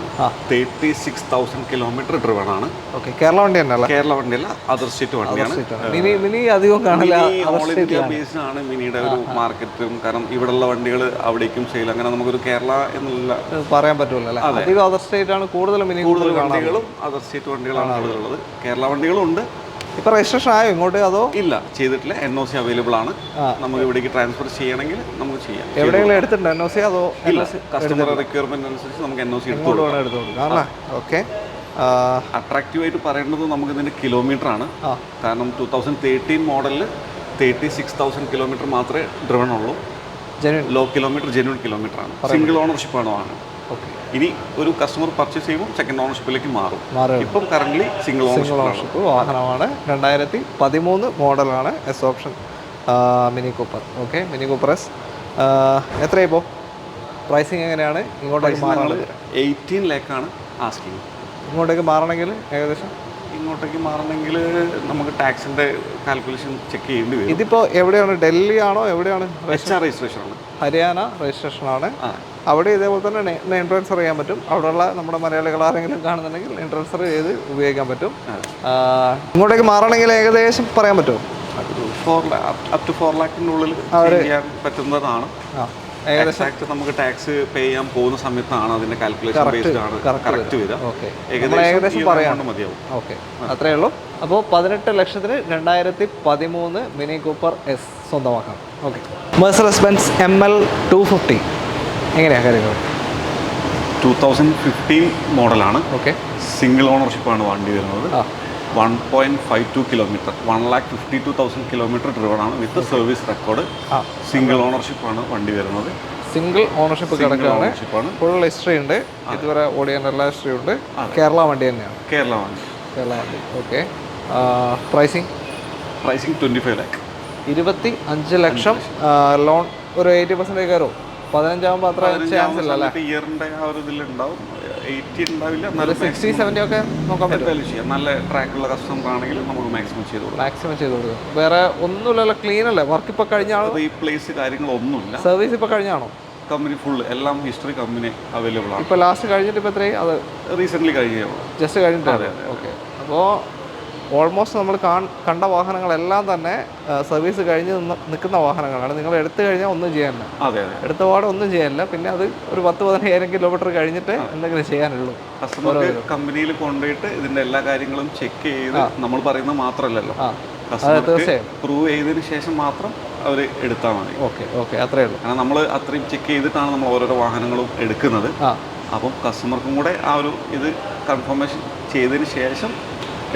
36,000 കിലോമീറ്റർ ഡ്രിവൺ ആണ്. ഓക്കെ. കേരള വണ്ടി തന്നെ? കേരള വണ്ടിയല്ല, അതർ സ്റ്റേറ്റ് വണ്ടിയാണ്. മിനി അധികം കാണില്ല. ഓൾ ഇന്ത്യ ബേസ്ഡ് ആണ് മിനിയുടെ ഒരു മാർക്കറ്റും. കാരണം ഇവിടെയുള്ള വണ്ടികൾ അവിടേക്കും സെയിൽ, അങ്ങനെ നമുക്കൊരു കേരള എന്നുള്ള പറയാൻ പറ്റുമല്ലോ. അധികം അതർ സ്റ്റേറ്റ് ആണ് കൂടുതൽ വണ്ടികളും അതർ സ്റ്റേറ്റ് വണ്ടികളാണ് കൂടുതലുള്ളത്. കേരള വണ്ടികളും ഉണ്ട്. ഇപ്പൊ രജിസ്ട്രേഷൻ ആയോ ഇങ്ങോട്ട്? അതോ ഇല്ല, ചെയ്തിട്ടില്ല. NOC അവൈലബിൾ ആണ്. നമുക്ക് ഇവിടേക്ക് ട്രാൻസ്ഫർ ചെയ്യണമെങ്കിൽ നമുക്ക് ചെയ്യാം. എവിടെയെങ്കിലും എടുത്തിട്ടുണ്ട് NOC? അതോ കസ്റ്റമർ റിക്വയർമെന്റ് അനുസരിച്ച് നമുക്ക് NOC എടുത്തു കൊടുക്കാം. ഓക്കെ. അട്രാക്റ്റീവ് ആയിട്ട് പറയേണ്ടത് നമുക്ക് ഇതിന്റെ കിലോമീറ്റർ ആണ്. കാരണം 2013 മോഡലിൽ 36,000 കിലോമീറ്റർ മാത്രമേ ഡ്രിവൺ ഉള്ളൂ. ലോ കിലോമീറ്റർ, ജെന്യൂൻ കിലോമീറ്റർ ആണ്. സിംഗിൾ ഓണർഷിപ്പ് ആണ് വാഹനം. ഇനി ഒരു കസ്റ്റമർ പർച്ചേസ് ചെയ്യുമ്പോൾ സെക്കൻഡ് ഓണർഷിപ്പിലേക്ക് മാറും. ഇപ്പം കറന്റ് സിംഗിൾ ഓണർഷിപ്പ് വാഹനമാണ്. 2013 മോഡലാണ് S option Mini Cooper. Okay. Mini Cooper S എത്രയായിപ്പോൾ പ്രൈസിങ് എങ്ങനെയാണ്? ഇങ്ങോട്ടേക്ക് മാറണം 18 ലാഖാണ് ആസ്കിങ്. ഇങ്ങോട്ടേക്ക് മാറണമെങ്കിൽ ഏകദേശം നമുക്ക് ടാക്സിന്റെ കാൽക്കുലേഷൻ ചെക്ക് ചെയ്യേണ്ടി വരും. ഇതിപ്പോൾ എവിടെയാണ്? ഡൽഹി ആണോ? എവിടെയാണ്? HR രജിസ്ട്രേഷൻ ആണ്. ഹരിയാന രജിസ്ട്രേഷൻ ആണ്. അവിടെ ഇതേപോലെ തന്നെ നെയിം ട്രാൻസ്ഫർ ചെയ്യാൻ പറ്റും. അവിടെയുള്ള നമ്മുടെ മലയാളികൾ ആരെങ്കിലും കാണുന്നുണ്ടെങ്കിൽ നെയിം ട്രാൻസ്ഫർ ചെയ്ത് ഉപയോഗിക്കാൻ പറ്റും. ഇങ്ങോട്ടേക്ക് മാറണമെങ്കിൽ ഏകദേശം പറയാൻ പറ്റുമോ? up to 4 lakhിനുള്ളിൽ ചെയ്യാൻ പറ്റുന്നതാണ്. ഏകദേശം നമുക്ക് ടാക്സ് പേ ചെയ്യാൻ പോകുന്ന സമയത്താണ് അതിന്റെ കാൽക്കുലേഷൻ ബേസ്ഡ് ആണ് കറക്റ്റ് വരിക. ഏകദേശം പറയാൻ മതിയാവും. ഓക്കെ. അത്രയേ ഉള്ളൂ. അപ്പോൾ 18 ലക്ഷത്തിന് 2013 മിനി കൂപ്പർ S സ്വന്തമാക്കാം. ഓക്കെ. മെഴ്സിഡസ് ബെൻസ് ML 250 എങ്ങനെയാണ് കാര്യങ്ങൾ? 2015 മോഡലാണ്. ഓക്കെ. സിംഗിൾ ഓണർഷിപ്പാണ് വണ്ടി വരുന്നത്. 1.52 കിലോമീറ്റർ, 1,52,000 കിലോമീറ്റർ ഡ്രിവൺ ആണ് വിത്ത് സർവീസ് റെക്കോർഡ്. സിംഗിൾ ഓണർഷിപ്പാണ് വണ്ടി വരുന്നത്. സിംഗിൾ ഓണർഷിപ്പ് കിടക്കുകയാണ്. ഫുൾ ഹിസ്റ്ററി ഉണ്ട്. ഇതുവരെ ഓടിയ എല്ലാ ഹിസ്റ്ററി ഉണ്ട്. കേരള വണ്ടി തന്നെയാണ്. കേരള വണ്ടി. ഓക്കെ. പ്രൈസിങ് 25 ലാഖ്. 25 ലക്ഷം ലോൺ ഒരു 80% കയറും. 15 അത്ര ചാൻസ് ഇല്ല അല്ലേ? ഇയറിന്റെ ആ ഒരു ഇതിലുണ്ടാവും. 80 ഉണ്ടാവില്ല, 60-70 ഒക്കെ നോക്കാൻ പറ്റും. നല്ല ട്രാക്കുള്ള കസ്റ്റമർ ആണെങ്കിൽ നമുക്ക് മാക്സിമം ചെയ്ത് കൊടുക്കും. വേറെ ഒന്നുമില്ലല്ലോ, ക്ലീൻ അല്ലേ? വർക്ക് ഇപ്പോൾ കഴിഞ്ഞാണോ? റീപ്ലേസ് കാര്യങ്ങളൊന്നുമില്ല. സർവീസ് ഇപ്പോൾ കഴിഞ്ഞാണോ? കമ്പനി ഫുൾ എല്ലാം ഹിസ്റ്ററി കമ്പനി അവൈലബിൾ ആണ്. ഇപ്പോൾ ലാസ്റ്റ് കഴിഞ്ഞിട്ട് ഇപ്പോൾ എത്രയും? അത് റീസെൻ്റ്ലി കഴിഞ്ഞു, ജസ്റ്റ് കഴിഞ്ഞിട്ടാണ്. ഓക്കെ. അപ്പോൾ ഓൾമോസ്റ്റ് നമ്മൾ കണ്ട വാഹനങ്ങളെല്ലാം തന്നെ സർവീസ് കഴിഞ്ഞ് നിൽക്കുന്ന വാഹനങ്ങളാണ്. നിങ്ങൾ എടുത്തു കഴിഞ്ഞാൽ ഒന്നും ചെയ്യാനില്ല. എടുത്ത പാടെ ഒന്നും ചെയ്യാനില്ല. പിന്നെ അത് ഒരു 10-15 കിലോമീറ്റർ കഴിഞ്ഞിട്ട് എന്തെങ്കിലും ചെയ്യാനുള്ളൂ. കസ്റ്റമർക്ക് കമ്പനിയിൽ കൊണ്ടുപോയിട്ട് ഇതിന്റെ എല്ലാ കാര്യങ്ങളും ചെക്ക് ചെയ്ത് നമ്മൾ പറയുന്നത് മാത്രമല്ലല്ലോ, തീർച്ചയായും പ്രൂവ് ചെയ്തതിന് ശേഷം മാത്രം അവർ എടുത്താൽ മതി. ഓക്കെ അത്രേ ഉള്ളൂ. കാരണം നമ്മൾ അത്രയും ചെക്ക് ചെയ്തിട്ടാണ് നമ്മൾ ഓരോരോ വാഹനങ്ങളും എടുക്കുന്നത്. അപ്പം കസ്റ്റമർക്കും കൂടെ ആ ഒരു ഇത് കൺഫർമേഷൻ ചെയ്തതിന് ശേഷം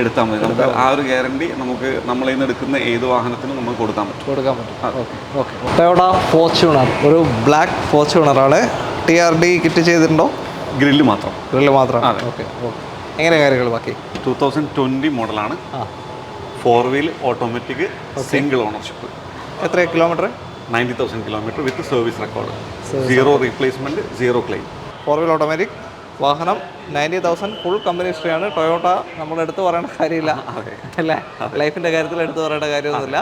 എടുത്താൽ മതി. നമുക്ക് ആ ഒരു ഗ്യാരണ്ടി നമുക്ക് നമ്മളിൽ നിന്ന് എടുക്കുന്ന ഏത് വാഹനത്തിനും നമുക്ക് കൊടുക്കാൻ പറ്റും. ടൊയോട്ട ഫോർച്യൂണർ, ഒരു ബ്ലാക്ക് ഫോർച്യൂണറാണ്. TRD കിറ്റ് ചെയ്തിട്ടുണ്ടോ? ഗ്രില്ല് മാത്രം. ഓക്കെ. എങ്ങനെ കാര്യങ്ങൾ ബാക്കി? 2020 മോഡലാണ്. 4 വീൽ ഓട്ടോമാറ്റിക് സിംഗിൾ ഓണർഷിപ്പ്. എത്ര കിലോമീറ്റർ? 90,000 കിലോമീറ്റർ വിത്ത് service record. 0 replacement, 0 claim. 4 wheel automatic വാഹനം, 90,000 ഫുൾ കമ്പനി ഹിസ്റ്ററിയാണ്. ടൊയോട്ട നമ്മൾ എടുത്തു പറയേണ്ട കാര്യമില്ല അല്ലേ? ലൈഫിൻ്റെ കാര്യത്തിൽ എടുത്തു പറയേണ്ട കാര്യമൊന്നുമില്ല.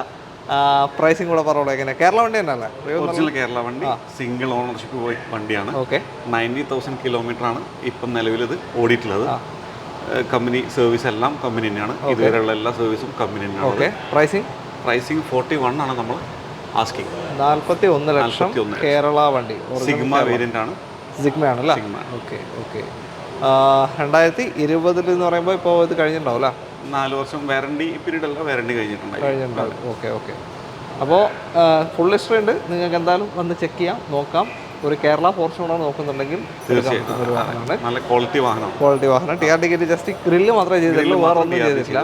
പ്രൈസിങ് കൂടെ പറഞ്ഞോളൂ. എങ്ങനെ? കേരള വണ്ടി തന്നെ അല്ലേ? ഒറിജിനൽ കേരള വണ്ടി, സിംഗിൾ ഓണർഷിപ്പ് വണ്ടിയാണ്. 90,000 കിലോമീറ്റർ ആണ് ഇപ്പം നിലവിൽ ഇത് ഓടിയിട്ടുള്ളത്. കമ്പനി സർവീസ് എല്ലാം കമ്പനി തന്നെയാണ്. ഇതുവരെയുള്ള എല്ലാ സർവീസും കമ്പനി തന്നെയാണ്. പ്രൈസിങ് 41 ആണ് നമ്മൾ ആസ്കിങ്. 41 ലക്ഷം കേരള വണ്ടി. സിഗ്മ വേരിയന്റ് ആണ്. സിഗ്മയാണല്ലേ? ഓക്കെ. 2020 എന്ന് പറയുമ്പോൾ ഇപ്പോൾ ഇത് കഴിഞ്ഞിട്ടുണ്ടാവും അല്ലേ? 4 വർഷം വാറണ്ടി പീരീഡ് അല്ല, വാറണ്ടി കഴിഞ്ഞിട്ടുണ്ടാവും. ഓക്കെ. അപ്പോൾ ഫുൾ ഹിസ്റ്ററി ഉണ്ട്. നിങ്ങൾക്ക് എന്തായാലും വന്ന് ചെക്ക് ചെയ്യാം, നോക്കാം. ഒരു കേരള ഫോർച്യൂണർ നോക്കുന്നുണ്ടെങ്കിൽ നല്ല ക്വാളിറ്റി വാഹനം. TRD കിറ്റ് ജസ്റ്റ് ഗ്രില്ല് മാത്രമേ ചെയ്തിട്ടുള്ളൂ, വേറെ ഒന്നും ചെയ്തിട്ടില്ല.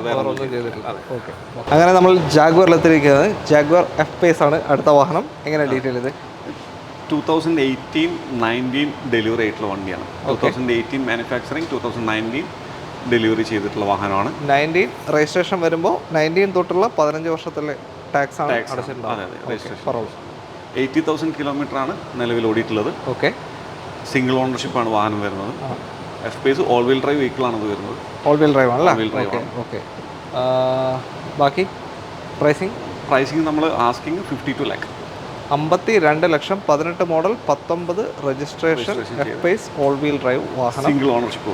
ഓക്കെ. അങ്ങനെ നമ്മൾ ജാഗ്വറിലെത്തിയിരിക്കുന്നത്. ജാഗ്വർ F-Pace ആണ് അടുത്ത വാഹനം. എങ്ങനെ ഡീറ്റെയിൽ ഇത്? 2018-19 ഡെലിവറി ആയിട്ടുള്ള വണ്ടിയാണ്. 2018 മാനുഫാക്ചറിങ്, 2019 ഡെലിവറി ചെയ്തിട്ടുള്ള വാഹനമാണ്. 19 രജിസ്ട്രേഷൻ വരുമ്പോൾ 19 തൊട്ടുള്ള 15 വർഷത്തിലെ ടാക്സ് ആണ് അടച്ചിട്ടുണ്ടാവും. 80,000 കിലോമീറ്റർ ആണ് നിലവിൽ ഓടിയിട്ടുള്ളത്. ഓക്കെ. സിംഗിൾ ഓണർഷിപ്പ് ആണ് വാഹനം വരുന്നത്. F-Pace all wheel drive vehicle ആണ് ഇത് വരുന്നത്. ഓൾ വീൽ ഡ്രൈവ് ആണല്ലേ? ഓക്കെ. ബാക്കി പ്രൈസിങ് നമ്മൾ ആസ്കിങ് 52 lakh. 52 ലക്ഷം. 18 model, 19 registration, F-Pace all wheel drive വാഹനം, സിംഗിൾ ഓണർഷിപ്പ്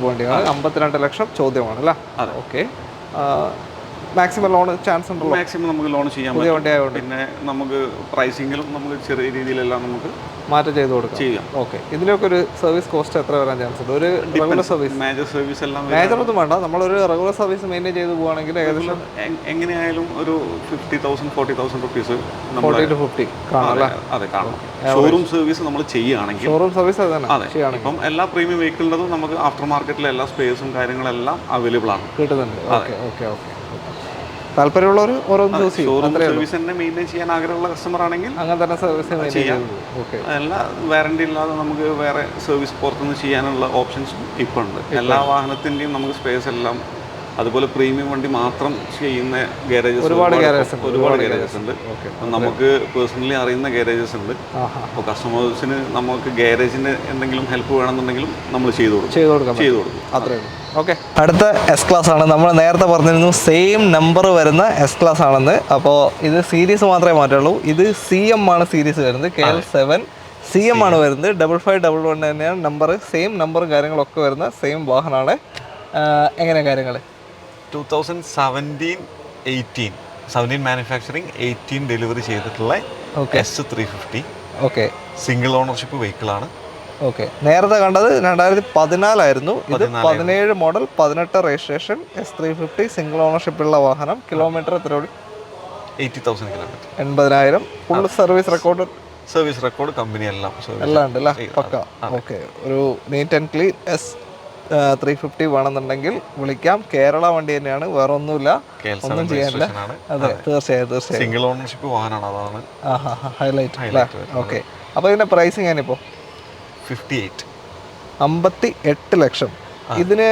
വണ്ടിയാണ്. 52 ലക്ഷം ചോദ്യമാണ് അല്ലേ? ഓക്കെ. മാക്സിമം ലോൺ ചാൻസ് ഉണ്ടല്ലോ? മാക്സിമം നമുക്ക് ലോൺ ചെയ്യാൻ പറ്റും. പിന്നെ നമുക്ക് പ്രൈസിങ്ങിലും നമുക്ക് ചെറിയ രീതിയിലെല്ലാം നമുക്ക് മാറ്റം ചെയ്ത് കൊടുക്കാം. ഓക്കെ. ഇതിലൊക്കെ ഒരു സർവീസ് കോസ്റ്റ് എത്ര വരാൻ ചാൻസ് ഉണ്ട്? ഒരു റെഗുലർ സർവീസ്, മേജർ ഒന്നും വേണ്ട, നമ്മളൊരു റെഗുലർ സർവീസ് മെയിൻറ്റെയിൻ ചെയ്ത് പോവുകയാണെങ്കിൽ ഏകദേശം എങ്ങനെയായാലും ഒരു 50,000-40,000 റുപ്പീസ് 40 to 50 കാണാം. അതെ, കാണാം. ഷോറൂം സർവീസ് നമ്മൾ ചെയ്യുകയാണെങ്കിൽ, ഷോറൂം സർവീസ് ഇപ്പം എല്ലാ പ്രീമിയം വെഹിക്കിളിൻ്റെതും നമുക്ക് ആഫ്റ്റർ മാർക്കറ്റിലെ എല്ലാ സ്പേസും കാര്യങ്ങളെല്ലാം അവൈലബിൾ ആണ്, കിട്ടുന്നുണ്ട്. ഓക്കെ. താല്പര്യമുള്ളവർ ഓരോന്ന് ചൂസ് ചെയ്യും. ഷോറൂം സർവീസ് തന്നെ മെയിൻറ്റെയിൻ ചെയ്യാൻ ആഗ്രഹമുള്ള കസ്റ്റമർ ആണെങ്കിൽ അങ്ങനെ തന്നെ സർവീസ് ചെയ്യാം. എല്ലാ വാറണ്ടി ഇല്ലാതെ നമുക്ക് വേറെ സർവീസ് പുറത്തുനിന്ന് ചെയ്യാനുള്ള ഓപ്ഷൻസും ഇപ്പോൾ ഉണ്ട്. എല്ലാ വാഹനത്തിൻ്റെയും നമുക്ക് സ്പേസ് എല്ലാം, അതുപോലെ പ്രീമിയം വണ്ടി മാത്രം ചെയ്യുന്ന ഗാരേജസ് ഒരുപാട് ഗാരേജസ് ഉണ്ട്. നമുക്ക് പേഴ്സണലി അറിയുന്ന ഗാരേജസ് ഉണ്ട്. അപ്പോൾ കസ്റ്റമേഴ്സിന് നമുക്ക് ഗാരേജിന് എന്തെങ്കിലും ഹെൽപ്പ് വേണമെന്നുണ്ടെങ്കിലും നമ്മൾ ചെയ്തു കൊടുക്കും. അത്രേ ഉള്ളൂ. ഓക്കെ. അടുത്ത S-Class ആണ്. നമ്മൾ നേരത്തെ പറഞ്ഞിരുന്നു സെയിം നമ്പർ വരുന്ന S-Class ആണെന്ന്. അപ്പോൾ ഇത് സീരീസ് മാത്രമേ മാറ്റുള്ളൂ. ഇത് CM ആണ് സീരീസ് വരുന്നത്. KL7 CM ആണ് വരുന്നത്. 5511 തന്നെയാണ് നമ്പർ. സെയിം നമ്പറും കാര്യങ്ങളൊക്കെ വരുന്ന സെയിം വാഹനമാണ്. എങ്ങനെ കാര്യങ്ങൾ? 2017 മാനുഫാക്ചറിങ്, 18 ഡെലിവറി ചെയ്തിട്ടുള്ള S350. ഓക്കെ. സിംഗിൾ ഓണർഷിപ്പ് വെഹിക്കിളാണ്. ഓക്കെ. നേരത്തെ കണ്ടത് 2014 ഇത് 17 മോഡൽ, 18 രജിസ്ട്രേഷൻ, S350 സിംഗിൾ ഓണർഷിപ്പുള്ള വാഹനം. കിലോമീറ്റർ എത്ര ഓടി? 80,000 kilometre. 80,000. Full service record company എല്ലാം ഉണ്ട് അല്ലേ? പക്ക. ഓക്കെ. ഒരു നീറ്റ് ആൻഡ് ക്ലീൻ S350 വേണമെന്നുണ്ടെങ്കിൽ വിളിക്കാം. കേരള വണ്ടി തന്നെയാണ്, വേറെ ഒന്നുമില്ല, ഒന്നും ചെയ്യാനില്ല. അതെ, തീർച്ചയായും സിംഗിൾ ഓണർഷിപ്പ് വാഹനമാണ്, അതാണ് ഹൈലൈറ്റ്. ഓക്കെ. അപ്പോൾ ഇതിന്റെ പ്രൈസിങ് ഞാനിപ്പോൾ 58 ലക്ഷം. ഇതിന്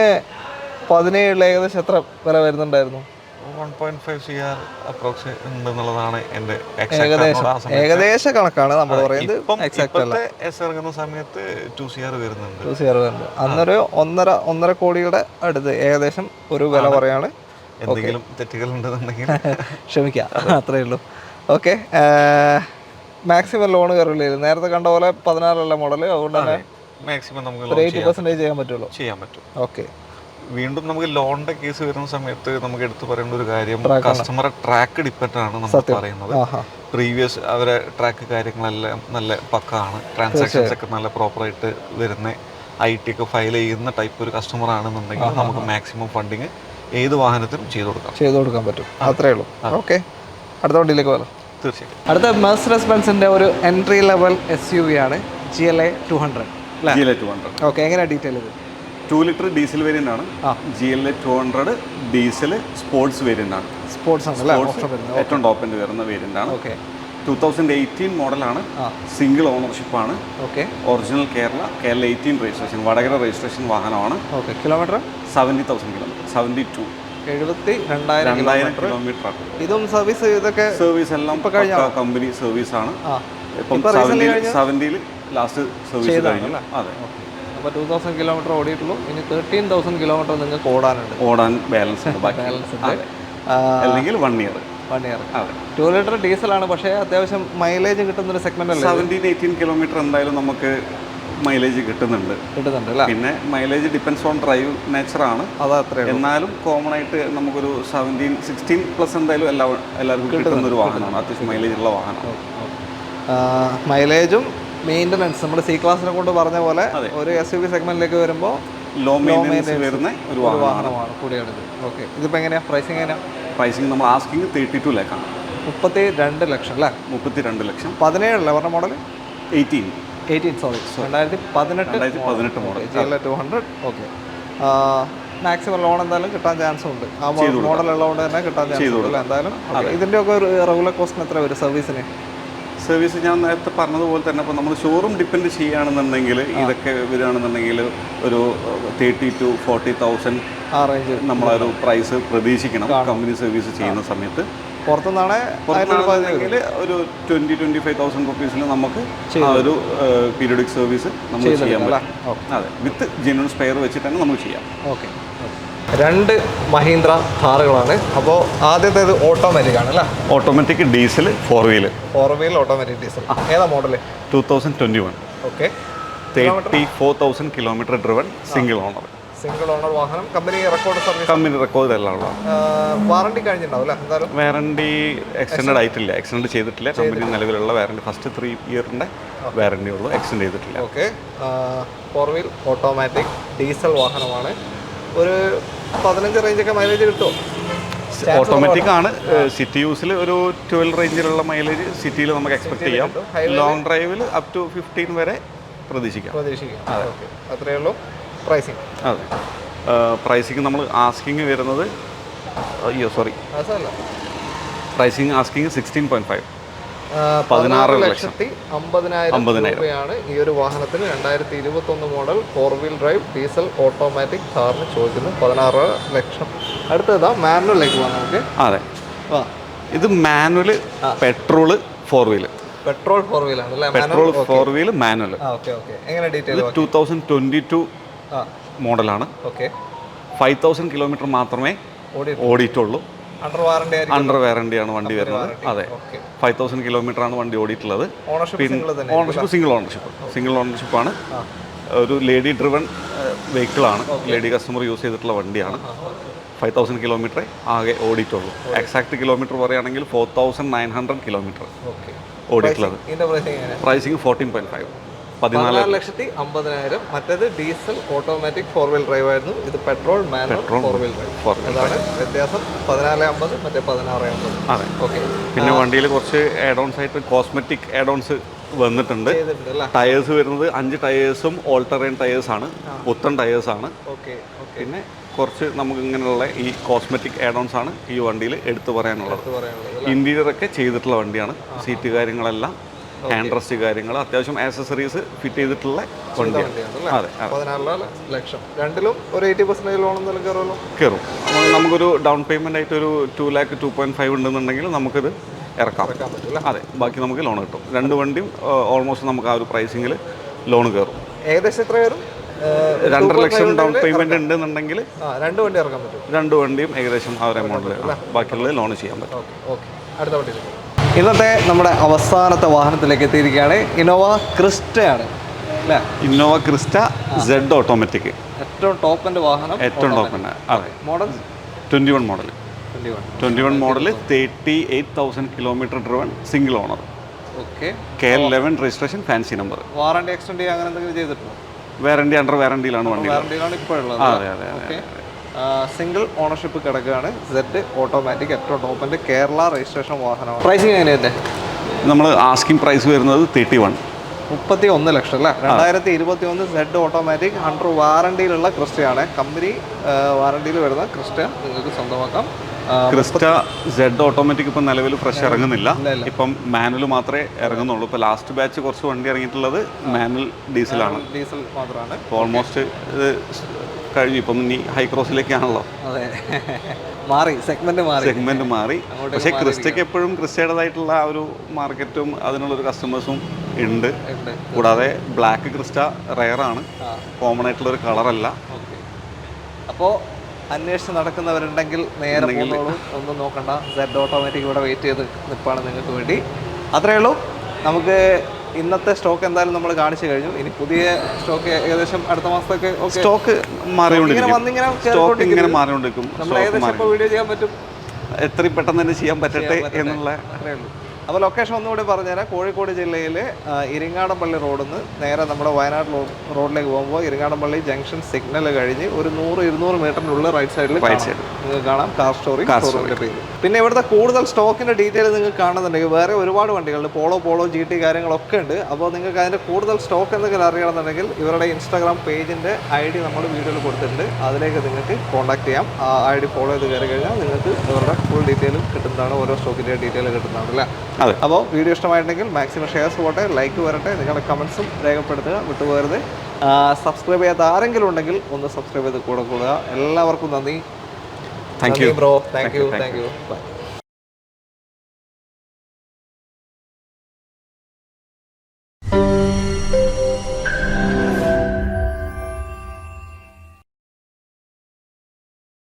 17 ഏകദേശം എത്ര വില വരുന്നുണ്ടായിരുന്നു? 1.5 CR അപ്രോക്സ് ഉണ്ടെന്നുള്ളതാണ് എൻ്റെ ഏകദേശ കണക്കാണ് നമ്മൾ പറയുന്നത്. ഇപ്പോഴത്തെ എസ് ഇറങ്ങുന്ന സമയത്ത് 2 CR വരുന്നുണ്ട്. 2 CR വരുന്നുണ്ട്. അന്നൊരു 1.5 കോടിയുടെ അടുത്ത് ഏകദേശം ഒരു വില പറയാണ്. എന്തെങ്കിലും തെറ്റുകൾ ഉണ്ടെന്നുണ്ടെങ്കിൽ ക്ഷമിക്കാം, അത്രയേ ഉള്ളൂ. ഓക്കെ, മാക്സിമം ലോൺ കയറില്ല. നേരത്തെ കണ്ട പോലെ 16 മോഡൽ, അതുകൊണ്ട് തന്നെ മാക്സിമം നമുക്ക് 80% ചെയ്യാൻ പറ്റുള്ളൂ. ചെയ്യാൻ പറ്റും. ഓക്കെ, വീണ്ടും നമുക്ക് ലോണിന്റെ കേസ് വരുന്ന സമയത്ത് നമുക്ക് എടുത്തു പറയേണ്ട ഒരു കാര്യം, കസ്റ്റമറെ ട്രാക്ക് ഡിപ്പെൻഡ് ആണ് നമ്മൾ പറയുന്നത്. പ്രീവിയസ് അവരെ ട്രാക്ക് കാര്യങ്ങളെല്ലാം നല്ല പക്കാണ്, ട്രാൻസാക്ഷൻസ് ഒക്കെ നല്ല പ്രോപ്പറായിട്ട് വരുന്ന IT ഒക്കെ ഫയൽ ചെയ്യുന്ന ടൈപ്പ് ഒരു കസ്റ്റമർ ആണെന്നുണ്ടെങ്കിൽ നമുക്ക് മാക്സിമം ഫണ്ടിങ് ഏത് വാഹനത്തിനും ചെയ്തു കൊടുക്കാൻ പറ്റും. അത്രേ ഉള്ളൂ. ഓക്കെ, അടുത്ത വണ്ടിയിലേക്ക് പോകാം. തീർച്ചയായും. അടുത്ത മെഴ്സിഡസ് ബെൻസിന്റെ ഒരു എൻട്രി ലെവൽ SUV ആണ് GLA 200. GLA 200. ഓക്കെ, എങ്ങനെയാണ് ഡീറ്റെയിൽ ഇത്? 2 ലിറ്റർ ഡീസൽ വേരിയന്റ് ആണ്. GLA 200 ഡീസൽ സ്പോർട്സ് വേരിയന്റ് ആണ്. സ്പോർട്സ് ആണ് ഏറ്റവും ടോപ്പ് എൻഡ് വരുന്ന വേരിയന്റ് ആണ്. 2018 മോഡലാണ്. സിംഗിൾ ഓണർഷിപ്പ് ആണ്. Original Kerala 18 registration, Vadakara registration വാഹനമാണ്. കിലോമീറ്റർ 70,000 കിലോമീറ്റർ, 72,000 കിലോമീറ്റർ ആണ്. ഇതും സർവീസ് ഇതൊക്കെ സർവീസ് എല്ലാം കമ്പനി സർവീസ് ആണ്. ഇപ്പം 70 ലാസ്റ്റ് സർവീസ് കഴിഞ്ഞു. അതെ, അപ്പോൾ 2000 കിലോമീറ്റർ ഓടിയിട്ടുള്ളൂ. ഇനി 13,000 കിലോമീറ്റർ നിങ്ങൾക്ക് ഓടാൻ ബാലൻസ് ഉണ്ട്. അല്ലെങ്കിൽ 1 ഇയർ. 2 ലിറ്റർ ഡീസലാണ്, പക്ഷേ അത്യാവശ്യം മൈലേജ് കിട്ടുന്ന ഒരു സെഗ്മെന്റ് അല്ലേ? 17-18 കിലോമീറ്റർ എന്തായാലും നമുക്ക് മൈലേജ് കിട്ടുന്നുണ്ട്. പിന്നെ mileage depends on drive nature ആണ്. എന്നാലും കോമൺ ആയിട്ട് നമുക്കൊരു 17-16 പ്ലസ് എന്തായാലും എല്ലാവർക്കും കിട്ടുന്ന ഒരു വാഹനമാണ്. അത്യാവശ്യം മൈലേജ് ഉള്ള വാഹനമാണ്. മൈലേജും മെയിൻ്റനൻസ് നമ്മൾ C ക്ലാസ്സിനെ കൊണ്ട് പറഞ്ഞ പോലെ ഒരു SUV സെഗ്മെന്റിലേക്ക് വരുമ്പോൾ ലോ മെയിൻ്റനൻസ് വരുന്ന ഒരു വാഹനമാണ് കൂടിയാണ് ഇത്. ഓക്കെ, ഇതിപ്പോൾ എങ്ങനെയാണ് പ്രൈസിങ്? പ്രൈസിങ് നമ്മൾ ആസ്കിങ് 32 ലാഖാണ്. 32 ലക്ഷം അല്ലേ? 32 ലക്ഷം. 17 പറഞ്ഞ model 18 sorry 2018 model GLA 200. Okay, maximum loan എന്തായാലും കിട്ടാൻ ചാൻസ് ഉണ്ട്. ആ മോഡൽ ഉള്ളതുകൊണ്ട് തന്നെ കിട്ടാൻ ചാൻസ് ഉണ്ട് എന്തായാലും. ഇതിൻ്റെ ഒക്കെ ഒരു റെഗുലർ കോസ്റ്റിന് എത്ര വരും സർവീസിന്? സർവീസ് ഞാൻ നേരത്തെ പറഞ്ഞതുപോലെ തന്നെ ഇപ്പോൾ നമ്മൾ ഷോറൂം ഡിപ്പെൻഡ് ചെയ്യുകയാണെന്നുണ്ടെങ്കിൽ ഇതൊക്കെ വരികയാണെന്നുണ്ടെങ്കിൽ ഒരു 30,000 to 40,000 ആ റേഞ്ച് നമ്മളൊരു പ്രൈസ് പ്രതീക്ഷിക്കണം കമ്പനി സർവീസ് ചെയ്യുന്ന സമയത്ത്. പുറത്തുനിന്നാണെങ്കിൽ ഒരു 20-25,000 റുപ്പീസിൽ നമുക്ക് ആ ഒരു പീരിയോഡിക് സർവീസ് നമ്മൾ ചെയ്യാൻ പറ്റും. അതെ, വിത്ത് ജെന്യൂൻ സ്പെയർ വെച്ചിട്ട് തന്നെ നമുക്ക് ചെയ്യാം. ഓക്കെ, 2 മഹീന്ദ്ര കാറുകളാണ്. അപ്പോൾ ആദ്യത്തേത് ഓട്ടോമാറ്റിക് ആണ് അല്ലേ? Automatic diesel 4 wheel automatic diesel. ഏതാ model? 2021. Okay, 34,000 kilometre driven, single owner വാഹനം. കമ്പനി റെക്കോർഡ് എല്ലാം ഉള്ള വാറണ്ടി കഴിഞ്ഞിട്ടുണ്ടാവും. എന്തായാലും വാറണ്ടി എക്സ്റ്റെൻഡ് ആയിട്ടില്ല, എക്സ്റ്റെൻഡ് ചെയ്തിട്ടില്ല. കമ്പനി നിലവിലുള്ള വാറണ്ടി ഫസ്റ്റ് 3 ഇയറിൻ്റെ വാറണ്ടി ഉള്ളൂ, എക്സ്റ്റെൻഡ് ചെയ്തിട്ടില്ല. ഓക്കെ, 4 വീൽ ഓട്ടോമാറ്റിക് ഡീസൽ വാഹനമാണ്. ഒരു 15 റേഞ്ചൊക്കെ മൈലേജ് കിട്ടുമോ? ഓട്ടോമാറ്റിക് ആണ്. സിറ്റി യൂസിൽ ഒരു 12 റേഞ്ചിലുള്ള മൈലേജ് സിറ്റിയിൽ നമുക്ക് എക്സ്പെക്ട് ചെയ്യാം. ലോങ് ഡ്രൈവിൽ അപ് ടു 15 വരെ പ്രതീക്ഷിക്കാം. അത്രയേ ഉള്ളൂ. പ്രൈസിങ് പ്രൈസിങ് നമ്മൾ ആസ്കിങ് വരുന്നത് പ്രൈസിങ് ആസ്കിങ് 16.5, 16,50,000 രൂപയാണ് ഈ ഒരു വാഹനത്തിന് 2021 model 4 wheel drive diesel automatic കാറിന് ചോദിക്കുന്നത്. 16 ലക്ഷം. അടുത്തതാ മാനുവലിലേക്ക് പോകാം നമുക്ക്. അതെ, ഇത് മാനുവൽ പെട്രോള് 4 വീൽ. പെട്രോൾ 4 വീലാണ് അല്ലേ? Petrol 4 wheel manual. ഓക്കെ, എങ്ങനെ ഡീറ്റെയിൽ? 2022 മോഡലാണ്. ഓക്കെ, 5,000 കിലോമീറ്റർ മാത്രമേ ഓടിയിട്ടുള്ളൂ. അണ്ടർ വാറണ്ടിയാണ് വണ്ടി വരുന്നത്. അതെ, 5,000 കിലോമീറ്റർ ആണ് വണ്ടി ഓടിയിട്ടുള്ളത്. ഓണർഷിപ്പ് സിംഗിൾ ഓണർഷിപ്പാണ്. ഒരു ലേഡി ഡ്രിവൺ വെഹിക്കിളാണ്, ലേഡി കസ്റ്റമർ യൂസ് ചെയ്തിട്ടുള്ള വണ്ടിയാണ്. 5,000 കിലോമീറ്റർ ആകെ ഓടിയിട്ടുള്ളൂ. എക്സാക്ട് കിലോമീറ്റർ പറയുകയാണെങ്കിൽ 4,900 കിലോമീറ്റർ ഓടിയിട്ടുള്ളത്. പ്രൈസിങ് 14.5, 14,50,000. മറ്റേത് ഡീസൽ ഓട്ടോമാറ്റിക് 4 വീൽ ഡ്രൈവ് ആയിരുന്നു. ഇത് പെട്രോൾ മാനുവൽ 4 വീൽ ഡ്രൈവ്. അതാണ് വ്യത്യാസം. 14,50, മറ്റേ 16,50. അതെ, ഓക്കെ. പിന്നെ വണ്ടിയിൽ കുറച്ച് ആഡോൺസ് ആയിട്ട് കോസ്മെറ്റിക് ആഡോൺസ് വന്നിട്ടുണ്ട്. ടയേഴ്സ് വരുന്നത് 5 ടയേഴ്സും ഓൾട്ടറൈൻ ടയേഴ്സാണ്, പുത്തൻ ടയേഴ്സാണ്. പിന്നെ കുറച്ച് നമുക്ക് ഇങ്ങനെയുള്ള ഈ കോസ്മെറ്റിക് ആഡോൺസ് ആണ് ഈ വണ്ടിയിൽ എടുത്തു പറയാനുള്ളത്. ഇന്റീരിയർ ഒക്കെ ചെയ്തിട്ടുള്ള വണ്ടിയാണ്. സീറ്റ് കാര്യങ്ങളെല്ലാം ഹാൻഡ് റെസ്റ്റ് കാര്യങ്ങൾ, അത്യാവശ്യം ആക്സസറീസ് ഫിറ്റ് ചെയ്തിട്ടുള്ള വണ്ടിയാണ്. അതെ, 14 ലക്ഷം. രണ്ടിലും ഒരു 80% ലോൺ എന്തെങ്കിലും കയറുമല്ലോ? കയറും. നമുക്കൊരു ഡൗൺ പേയ്മെന്റ് ആയിട്ട് ഒരു 2 lakh 2.5 ഉണ്ടെന്നുണ്ടെങ്കിൽ നമുക്കിത് ഇറക്കാം. അതെ, ബാക്കി നമുക്ക് ലോൺ കിട്ടും. രണ്ട് വണ്ടിയും ഓൾമോസ്റ്റ് നമുക്ക് ആ ഒരു പ്രൈസിങ്ങിൽ ലോൺ കയറും. ഏകദേശം എത്ര വരും? 2.5 ലക്ഷം ഡൗൺ പേയ്മെന്റ് ഉണ്ടെന്നുണ്ടെങ്കിൽ രണ്ട് വണ്ടി ഇറക്കാൻ പറ്റും. രണ്ട് വണ്ടിയും ഏകദേശം ആ ഒരു എമൗണ്ടിൽ ബാക്കിയുള്ളത് ലോൺ ചെയ്യാൻ പറ്റും. അടുത്ത വണ്ടി ഇന്നത്തെ നമ്മുടെ അവസാനത്തെ വാഹനത്തിലേക്ക് എത്തിയിരിക്കുകയാണ്. ഇന്നോവ ക്രിസ്റ്റയാണ് അല്ലേ? ഇന്നോവ ക്രിസ്റ്റ സെഡ് ഓട്ടോമാറ്റിക്, ഏറ്റവും ടോപ്പിൻ്റെ വാഹനം. ഏറ്റവും ടോപ്പിൻ്റെ. അതെ, model 21 model. 21 model 38,000 kilometre driven, single owner. Okay. KL11 registration, fancy number. Warranty extend ചെയ്യുക അങ്ങനെ എന്തെങ്കിലും ചെയ്തിട്ടുണ്ടോ? വാറണ്ടി അണ്ടർ വാറണ്ടിയിലാണ് വണ്ടി. വാറണ്ടിയിലാണ് ഇപ്പോഴുള്ളത്. അതെ അതെ അതെ. സിംഗിൾ ഓണർഷിപ്പ് കിടക്കുകയാണ്. സെഡ് ഓട്ടോമാറ്റിക്, ഏറ്റവും ടോപ്പിൻ്റെ കേരള രജിസ്ട്രേഷൻ വാഹനമാണ്. പ്രൈസിങ് എങ്ങനെയല്ലേ? നമ്മൾ ആസ്കിംഗ് പ്രൈസ് വരുന്നത് 31 ലക്ഷം അല്ലേ? 2021 സെഡ് ഓട്ടോമാറ്റിക് അണ്ടർ വാറണ്ടിയിലുള്ള ക്രിസ്റ്റയാണ്. കമ്പനി വാറണ്ടിയിൽ വരുന്ന ക്രിസ്റ്റ നിങ്ങൾക്ക് സ്വന്തമാക്കാം. ക്രിസ്റ്റ സെഡ് ഓട്ടോമാറ്റിക് ഇപ്പം നിലവിൽ ഫ്രഷ് ഇറങ്ങുന്നില്ല. ഇപ്പം മാനുവൽ മാത്രമേ ഇറങ്ങുന്നുള്ളൂ. ഇപ്പോൾ ലാസ്റ്റ് ബാച്ച് കുറച്ച് വണ്ടി ഇറങ്ങിയിട്ടുള്ളത് മാനുവൽ ഡീസലാണ്. ഡീസൽ മാത്രമാണ്. ഓൾമോസ്റ്റ് ഇത് കഴിഞ്ഞു. ഇപ്പം ഇനി ഹൈക്രോസിലേക്കാണല്ലോ. അതെ, മാറി സെഗ്മെന്റ് മാറി. പക്ഷേ ക്രിസ്റ്റയ്ക്ക് എപ്പോഴും ക്രിസ്റ്റയുടേതായിട്ടുള്ള ആ ഒരു മാർക്കറ്റും അതിനുള്ളൊരു കസ്റ്റമേഴ്സും ഉണ്ട്. കൂടാതെ ബ്ലാക്ക് ക്രിസ്റ്റ റെയറാണ്, കോമൺ ആയിട്ടുള്ളൊരു കളറല്ല. അപ്പോൾ അന്വേഷിച്ച് നടക്കുന്നവരുണ്ടെങ്കിൽ നേരെ പോകുന്നോളൂ, ഒന്നും നോക്കണ്ട. സെഡ് ഓട്ടോമാറ്റിക് ഇവിടെ വെയിറ്റ് ചെയ്ത് നിൽപ്പാണ് നിങ്ങൾക്ക് വേണ്ടി. അത്രയേ ഉള്ളൂ. നമുക്ക് ഇന്നത്തെ സ്റ്റോക്ക് എന്തായാലും നമ്മൾ കാണിച്ചു കഴിഞ്ഞു. ഇനി പുതിയ സ്റ്റോക്ക് ഏകദേശം അടുത്ത മാസത്തേക്ക് സ്റ്റോക്ക് മാറിക്കൊണ്ടിരിക്കും. നമ്മൾ ഏകദേശം ഇപ്പോൾ വീഡിയോ ചെയ്യാൻ പറ്റും, എത്രയും പെട്ടെന്ന് തന്നെ ചെയ്യാൻ പറ്റട്ടെ എന്നുള്ള. അത്രയേ ഉള്ളൂ. അപ്പോൾ ലൊക്കേഷൻ ഒന്നുകൂടി പറഞ്ഞുതരാം. കോഴിക്കോട് ജില്ലയിൽ ഇരിങ്ങാടൻപള്ളി റോഡിൽ നിന്ന് നേരെ നമ്മുടെ വയനാട് റോഡിലേക്ക് പോകുമ്പോൾ ഇരിങ്ങാടൻപള്ളി ജംഗ്ഷൻ സിഗ്നൽ കഴിഞ്ഞ് ഒരു 100-200 മീറ്ററിനുള്ളിൽ റൈറ്റ് സൈഡിൽ നിങ്ങൾക്ക് കാണാം കാർ സ്റ്റോറിൻ്റെ പേര്. പിന്നെ ഇവിടുത്തെ കൂടുതൽ സ്റ്റോക്കിൻ്റെ ഡീറ്റെയിൽ നിങ്ങൾക്ക് കാണുന്നുണ്ടെങ്കിൽ വേറെ ഒരുപാട് വണ്ടികളുണ്ട്. പോളോ GT കാര്യങ്ങളൊക്കെ ഉണ്ട്. അപ്പോൾ നിങ്ങൾക്ക് അതിൻ്റെ കൂടുതൽ സ്റ്റോക്ക് എന്തെങ്കിലും അറിയണമെന്നുണ്ടെങ്കിൽ ഇവരുടെ ഇൻസ്റ്റാഗ്രാം പേജിൻ്റെ ID നമ്മൾ വീഡിയോയിൽ കൊടുത്തിട്ടുണ്ട്. അതിലേക്ക് നിങ്ങൾക്ക് കോൺടാക്ട് ചെയ്യാം. ആ ID ഫോളോ ചെയ്ത് കയറി കഴിഞ്ഞാൽ നിങ്ങൾക്ക് ഇവരുടെ ഫുൾ ഡീറ്റെയിലും കിട്ടുന്നതാണ്, ഓരോ സ്റ്റോക്കിൻ്റെ ഡീറ്റെയിൽ കിട്ടുന്നതാണ് അല്ലേ? അപ്പോൾ വീഡിയോ ഇഷ്ടമായിട്ടുണ്ടെങ്കിൽ മാക്സിമം ഷെയർസ് പോട്ടെ, ലൈക്ക് വരട്ടെ, നിങ്ങളുടെ കമൻസും രേഖപ്പെടുത്തുക, വിട്ടുപോകരുത്. സബ്സ്ക്രൈബ് ചെയ്യാത്ത ആരെങ്കിലും ഉണ്ടെങ്കിൽ ഒന്ന് സബ്സ്ക്രൈബ് ചെയ്ത് കൂടെ കൂടുക. എല്ലാവർക്കും നന്ദി. Thank you bro. Thank you. By.